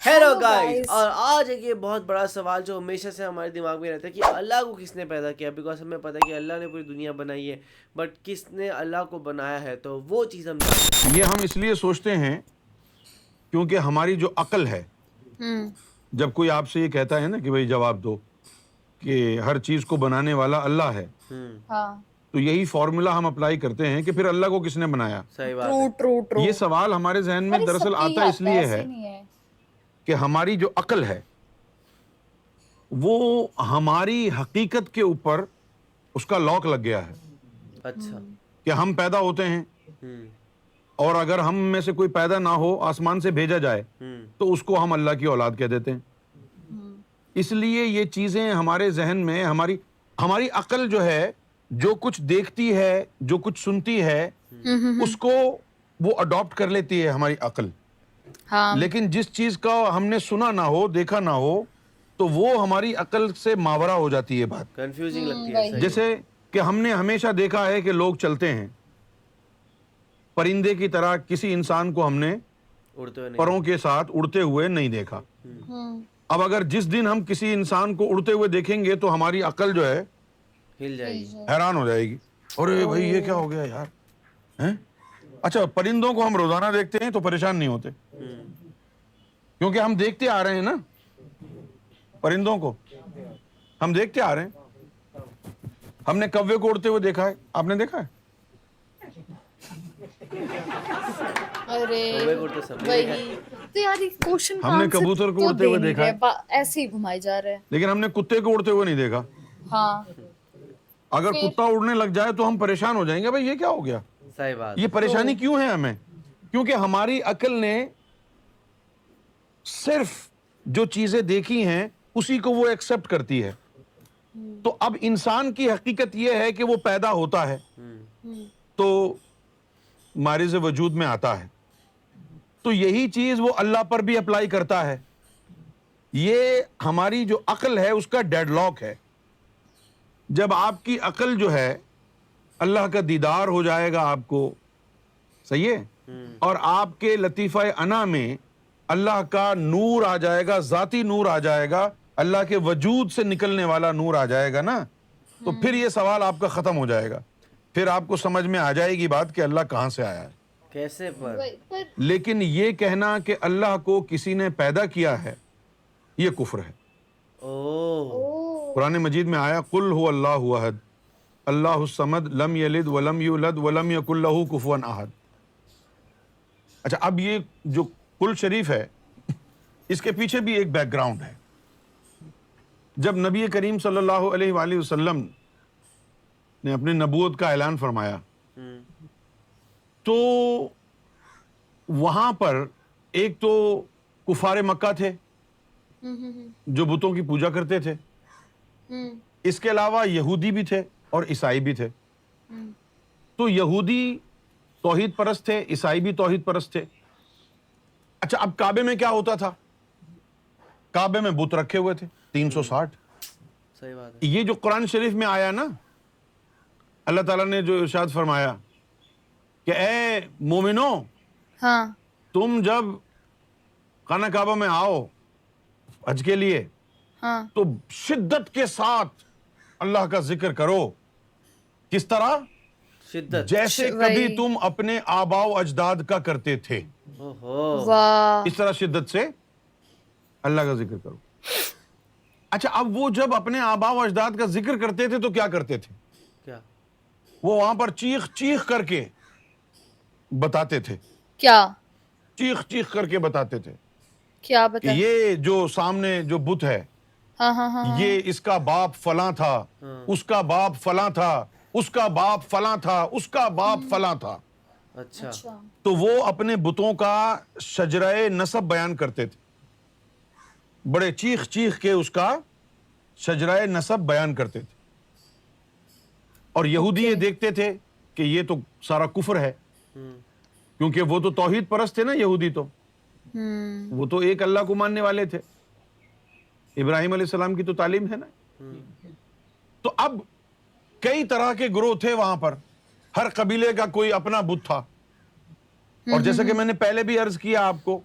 Hello guys, اور آج ایک یہ بہت بڑا سوال جو ہمیشہ سے ہمارے دماغ میں رہتا ہے کہ اللہ کو کس نے پیدا کیا. بیکاز ہمیں پتہ ہے کہ اللہ نے پوری دنیا بنائی ہے، بٹ کس نے اللہ کو بنایا ہے، تو وہ چیز ہم جانتے ہیں. یہ ہم اس لیے سوچتے ہیں کیونکہ ہماری جو عقل ہے، جب کوئی آپ سے یہ کہتا ہے نا کہ بھئی جواب دو کہ ہر چیز کو بنانے والا اللہ ہے، تو یہی فارمولا ہم اپلائی کرتے ہیں کہ پھر اللہ کو کس نے بنایا. صحیح بات ہے. یہ سوال ہمارے ذہن میں دراصل آتا اس لیے ہے کہ ہماری جو عقل ہے وہ ہماری حقیقت کے اوپر اس کا لاک لگ گیا ہے اچھا. کہ ہم پیدا ہوتے ہیں، اور اگر ہم میں سے کوئی پیدا نہ ہو، آسمان سے بھیجا جائے، تو اس کو ہم اللہ کی اولاد کہہ دیتے ہیں. اس لیے یہ چیزیں ہمارے ذہن میں ہماری عقل جو ہے، جو کچھ دیکھتی ہے، جو کچھ سنتی ہے، اس کو وہ اڈاپٹ کر لیتی ہے ہماری عقل. لیکن جس چیز کا ہم نے سنا نہ ہو، دیکھا نہ ہو، تو وہ ہماری عقل سے ماورا ہو جاتی ہے بات. کنفیوزنگ لگتی ہے. صحیح. جیسے کہ ہم نے ہمیشہ دیکھا ہے کہ لوگ چلتے ہیں پرندے کی طرح، کسی انسان کو ہم نے اڑتے ہوئے نہیں. پروں کے ساتھ اڑتے ہوئے نہیں دیکھا. اب اگر جس دن ہم کسی انسان کو اڑتے ہوئے دیکھیں گے تو ہماری عقل جو ہے ہل جائے گی. حیران ہو جائے گی، ارے بھائی یہ کیا ہو گیا یار. ہیں؟ اچھا، پرندوں کو ہم روزانہ دیکھتے ہیں تو پریشان نہیں ہوتے، کیونکہ ہم دیکھتے آ رہے ہیں نا. پرندوں کو ہم دیکھتے آ رہے ہیں. ہم نے کوے کو اڑتے ہوئے دیکھا ہے، آپ نے دیکھا ہے؟ ہم نے کبوتر کو اڑتے ہوئے دیکھا ہے، ایسے ہی گھمائے جا رہے ہیں. لیکن ہم نے کتے کو اڑتے ہوئے نہیں دیکھا. ہاں، اگر کتا اڑنے لگ جائے تو ہم پریشان ہو جائیں گے، بھائی یہ کیا ہو گیا. صحیح بات. یہ پریشانی کیوں ہے ہمیں؟ کیونکہ ہماری عقل نے صرف جو چیزیں دیکھی ہیں اسی کو وہ ایکسپٹ کرتی ہے. تو اب انسان کی حقیقت یہ ہے کہ وہ پیدا ہوتا ہے تو مارز وجود میں آتا ہے، تو یہی چیز وہ اللہ پر بھی اپلائی کرتا ہے. یہ ہماری جو عقل ہے اس کا ڈیڈ لاک ہے. جب آپ کی عقل جو ہے، اللہ کا دیدار ہو جائے گا آپ کو، صحیح ہے، اور آپ کے لطیفہ انا میں اللہ کا نور آ جائے گا، ذاتی نور آ جائے گا، اللہ کے وجود سے نکلنے والا نور آ جائے گا نا، تو پھر یہ سوال آپ کا ختم ہو جائے گا. پھر آپ کو سمجھ میں آ جائے گی بات کہ اللہ کہاں سے آیا ہے. کیسے پر. لیکن یہ کہنا کہ اللہ کو کسی نے پیدا کیا ہے، یہ کفر ہے. قرآن مجید میں آیا قل هو اللہ احد اللہ الصمد لم یلد ولم یولد ولم یکن لہ کفوا احد. اچھا، اب یہ جو قل شریف ہے اس کے پیچھے بھی ایک بیک گراؤنڈ ہے. جب نبی کریم صلی اللہ علیہ وآلہ وسلم نے اپنے نبوت کا اعلان فرمایا تو وہاں پر ایک تو کفار مکہ تھے جو بتوں کی پوجا کرتے تھے، اس کے علاوہ یہودی بھی تھے اور عیسائی بھی تھے. تو یہودی توحید پرست تھے، عیسائی بھی توحید پرست تھے. اچھا، اب کعبے میں کیا ہوتا تھا؟ کعبے میں بت رکھے ہوئے تھے 360. صحیح بات ہے. یہ جو قرآن شریف میں آیا نا، اللہ تعالیٰ نے جو ارشاد فرمایا کہ اے مومنو، تم جب خانہ کعبہ میں آؤ حج کے لیے تو شدت کے ساتھ اللہ کا ذکر کرو. کس طرح؟ شدت. جیسے کبھی تم اپنے آباء و اجداد کا کرتے تھے، اس طرح شدت سے اللہ کا ذکر کرو. اچھا، اب وہ جب اپنے آباء و اجداد کا ذکر کرتے تھے تو کیا کرتے تھے؟ کیا؟ وہ وہاں پر چیخ چیخ کر کے بتاتے تھے. کیا چیخ چیخ کر کے بتاتے تھے کیا کہ یہ جو سامنے جو بت ہے، یہ اس کا باپ فلاں تھا، اس کا باپ فلاں تھا، اس کا باپ فلاں تھا، اس کا باپ فلاں تھا. اچھا. تو وہ اپنے بتوں کا شجرہ نسب بیان کرتے تھے، بڑے چیخ چیخ کے اس کا شجرہ نسب بیان کرتے تھے. اور یہودی یہ دیکھتے تھے کہ یہ تو سارا کفر ہے، کیونکہ وہ تو توحید پرست تھے نا. یہودی تو وہ تو ایک اللہ کو ماننے والے تھے، ابراہیم علیہ السلام کی تو تعلیم ہے نا. تو اب کئی طرح کے گروہ تھے وہاں پر، ہر قبیلے کا کوئی اپنا بت تھا. اور جیسا کہ میں نے پہلے بھی عرض کیا آپ کو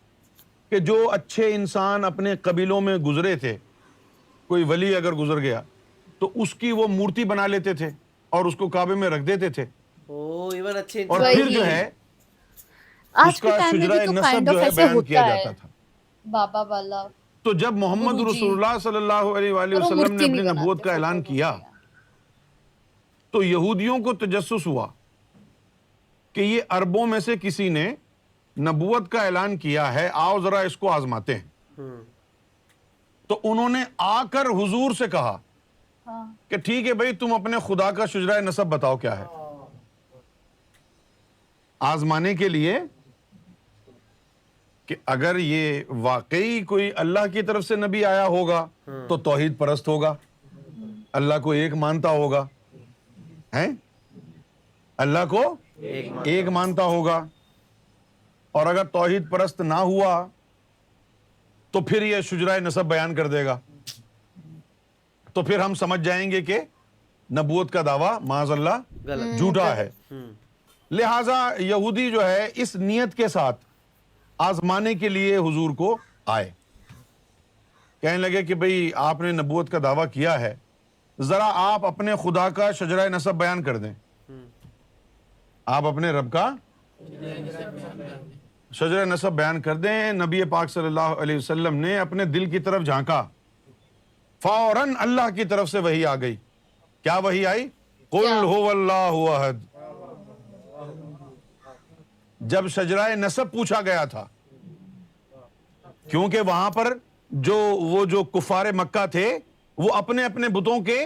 کہ کہ جو اچھے انسان اپنے قبیلوں میں گزرے تھے, کوئی ولی اگر گزر گیا تو اس کی وہ مورتی بنا لیتے تھے اور اس کو کعبے میں رکھ دیتے تھے, او ایون اچھے اور انسان پھر وہی. جو ہے اس آج کے کا ٹائم میں بھی شجرہ تو نسب کائنڈ جو آف ہے ایسے بیان کیا ہوتا جاتا ہے, تھا. بابا والا تو جب محمد گرو جی, رسول اللہ صلی اللہ علیہ وآلہ اور وہ وسلم نے مورتی اپنی نہیں نبوت بناتے, کا اعلان فوٹو کیا بناتے ہیں. تو یہودیوں کو تجسس ہوا کہ یہ عربوں میں سے کسی نے نبوت کا اعلان کیا ہے, آؤ ذرا اس کو آزماتے ہیں. ہوں تو انہوں نے آ کر حضور سے کہا ہاں کہ ٹھیک ہے بھائی, تم اپنے خدا کا شجرہ نسب بتاؤ کیا ہے, آزمانے کے لیے کہ اگر یہ واقعی کوئی اللہ کی طرف سے نبی آیا ہوگا تو توحید پرست ہوگا, اللہ کو ایک مانتا ہوگا, ہیں اللہ کو ایک مانتا ہوگا, اور اگر توحید پرست نہ ہوا تو پھر یہ شجرہ نسب بیان کر دے گا, تو پھر ہم سمجھ جائیں گے کہ نبوت کا دعویٰ معاذ اللہ غلط. جھوٹا ہے. لہٰذا یہودی جو ہے اس نیت کے ساتھ آزمانے کے لیے حضور کو آئے, کہنے لگے کہ بھئی آپ نے نبوت کا دعویٰ کیا ہے, ذرا آپ اپنے خدا کا شجرہ نسب بیان کر دیں, آپ اپنے رب کا شجرہ نسب بیان کر دیں. نبی پاک صلی اللہ علیہ وسلم نے اپنے دل کی طرف جھانکا, فوراً اللہ کی طرف سے وحی آ گئی. کیا وحی آئی؟ قل هو اللہ احد. جب شجرہ نسب پوچھا گیا تھا, کیونکہ وہاں پر جو کفار مکہ تھے وہ اپنے اپنے بتوں کے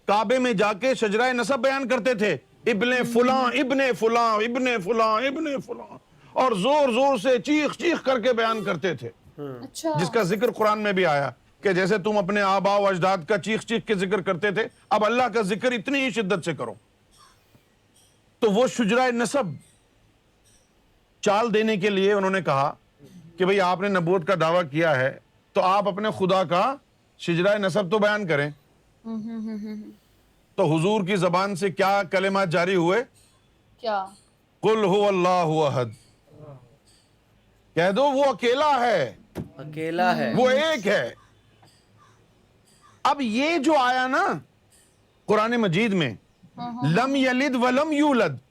کعبے میں جا کے شجرہ نسب بیان کرتے تھے, ابن فلاں ابن فلاں ابن فلاں ابن فلاں, اور زور زور سے چیخ چیخ کر کے بیان کرتے تھے, اچھا جس کا ذکر قرآن میں بھی آیا کہ جیسے تم اپنے آباء و اجداد کا چیخ چیخ کے ذکر کرتے تھے, اب اللہ کا ذکر اتنی ہی شدت سے کرو. تو وہ شجرہ نسب چال دینے کے لیے انہوں نے کہا کہ بھئی آپ نے نبوت کا دعویٰ کیا ہے تو آپ اپنے خدا کا شجرہ نسب تو بیان کریں. تو حضور کی زبان سے کیا کلمات جاری ہوئے؟ کیا؟ قل هو اللہ احد. کہہ دو وہ اکیلا ہے, اکیلا ہے. وہ ایک ہے. اب یہ جو آیا نا قرآن مجید میں, لم یلد ولم یولد,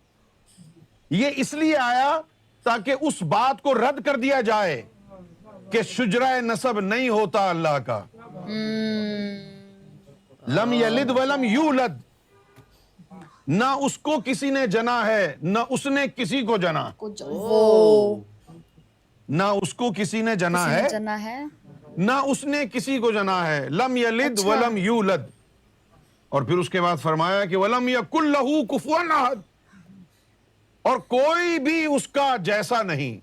یہ اس لیے آیا تاکہ اس بات کو رد کر دیا جائے کہ شجرہ نسب نہیں ہوتا اللہ کا. لم یلد ولم یولد, نہ اس کو کسی نے جنا ہے نہ اس نے کسی کو جنا, وہ نہ اس کو کسی نے جنا کسی ہے نے جنا ہے نہ اس نے کسی کو جنا ہے. لم یلد اچھا. ولم یولد. اور پھر اس کے بعد فرمایا کہ ولم یکن لہ کفوا احد, اور کوئی بھی اس کا جیسا نہیں,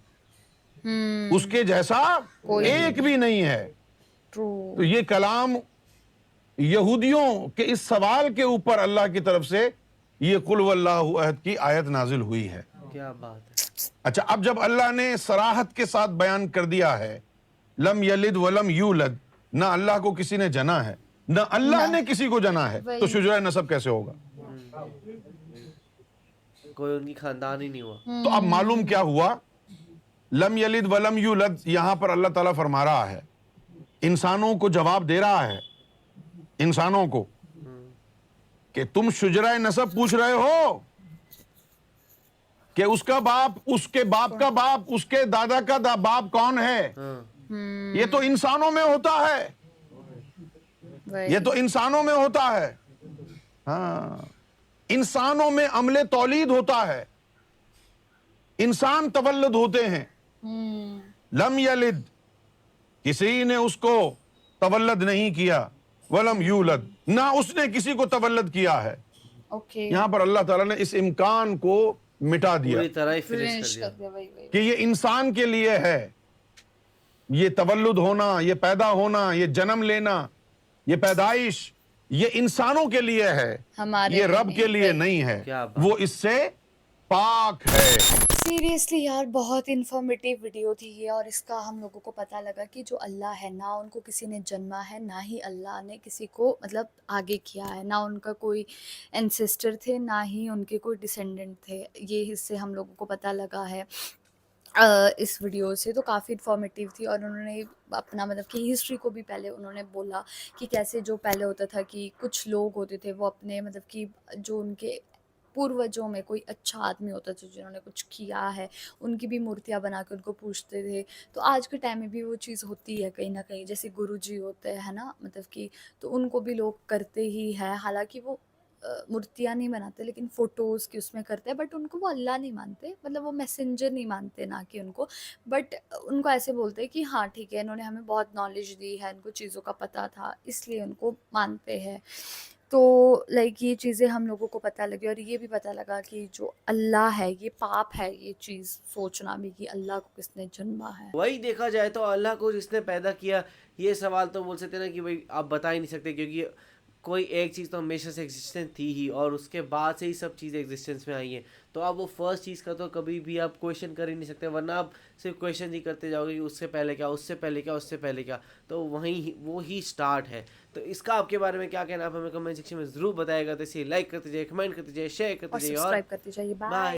اس کے جیسا ایک بھی نہیں ہے. ٹرو. تو یہ کلام یہودیوں کے اس سوال کے اوپر اللہ کی طرف سے یہ قل واللہ احد کی آیت نازل ہوئی ہے. کیا بات ہے. اچھا, اب جب اللہ نے صراحت کے ساتھ بیان کر دیا ہے لم یلد ولم یولد, نہ اللہ کو کسی نے جنا ہے نہ اللہ نے کسی کو جنا ہے, تو شجرہ نسب کیسے ہوگا؟ کوئی ان کی خاندان ہی نہیں ہوا. تو اب معلوم کیا ہوا, لم یلد ولم یولد یہاں پر اللہ تعالیٰ فرما رہا ہے, انسانوں کو جواب دے رہا ہے, انسانوں کو, کہ تم شجرہ نسب پوچھ رہے ہو کہ اس کا باپ اس کے باپ کا باپ اس کے دادا کا باپ کون ہے, یہ تو انسانوں میں ہوتا ہے, یہ تو انسانوں میں ہوتا ہے. ہاں, انسانوں میں عمل تولید ہوتا ہے, انسان تولد ہوتے ہیں. لم یلد, کسی نے اس کو تولد نہیں کیا, ولم یولد, نہ اس نے کسی کو تولد کیا ہے. یہاں پر اللہ تعالیٰ نے اس امکان کو مٹا دیا پوری طرح ہی فنش کر دیا کہ یہ انسان کے لیے ہے, یہ تولد ہونا, یہ پیدا ہونا, یہ جنم لینا, یہ پیدائش, یہ انسانوں کے لیے ہے, یہ رب کے لیے نہیں ہے, وہ اس سے پاک ہے. سیریسلی یار بہت انفارمیٹیو ویڈیو تھی یہ, اور اس کا ہم لوگوں کو پتہ لگا کہ جو اللہ ہے نہ ان کو کسی نے جنما ہے, نہ ہی اللہ نے کسی کو مطلب آگے کیا ہے, نہ ان کا کوئی اینسسٹر تھے نہ ہی ان کے کوئی ڈسینڈنٹ تھے. یہ حصے ہم لوگوں کو پتہ لگا ہے. اس ویڈیو سے تو کافی انفارمیٹیو تھی، اور انہوں نے اپنا مطلب کہ ہسٹری کو بھی پہلے انہوں نے بولا کہ کیسے جو پہلے ہوتا تھا کہ کچھ لوگ ہوتے تھے وہ اپنے مطلب کہ جو ان کے پوروجوں میں کوئی اچھا آدمی ہوتا تھا جنہوں نے کچھ کیا ہے، ان کی بھی مورتیاں بنا کے ان کو پوجتے تھے. تو آج کے ٹائم میں بھی وہ چیز ہوتی ہے کہیں نہ کہیں، جیسے گرو جی ہوتے ہیں نا، مطلب کہ تو ان کو بھی لوگ کرتے ہی ہیں، حالانکہ وہ مورتیاں نہیں بناتے لیکن فوٹوز کی اس میں کرتے ہیں، بٹ ان کو وہ اللہ نہیں مانتے، مطلب وہ میسنجر نہیں مانتے نہ کہ ان کو، بٹ ان کو ایسے بولتے ہیں کہ ہاں ٹھیک ہے انہوں نے ہمیں بہت نالج دی ہے، ان کو چیزوں کا پتہ تھا اس لیے ان کو مانتے ہیں. تو لائک یہ چیزیں ہم لوگوں کو پتہ لگی، اور یہ بھی پتہ لگا کہ جو اللہ ہے یہ پاپ ہے، یہ چیز سوچنا بھی کہ اللہ کو کس نے جنما ہے. وہی دیکھا جائے تو اللہ کو جس نے پیدا کیا، یہ سوال تو بول سکتے ہیں نا کہ بھائی آپ بتا ہی نہیں سکتے، کیونکہ کوئی ایک چیز تو ہمیشہ سے ایگزسٹنس تھی ہی، اور اس کے بعد سے ہی سب چیزیں ایگزسٹنس میں آئی ہیں. تو آپ وہ فرسٹ چیز کا تو کبھی بھی آپ کویشچن کر ہی نہیں سکتے، ورنہ آپ صرف کویشچن ہی کرتے جاؤ گے کہ اس سے پہلے کیا، اس سے پہلے کیا، اس سے پہلے کیا. تو وہیں وہی اسٹارٹ ہے. تو اس کا آپ کے بارے میں کیا کہنا، آپ ہمیں کمنٹ سیکشن میں ضرور بتائے گا. تو اسے لائک کرتے جائیے، کمنٹ کرتے جائیے، شیئر کرتے اور جائیے، اور سبسکرائب کرتے جائیے. بائے. بائے.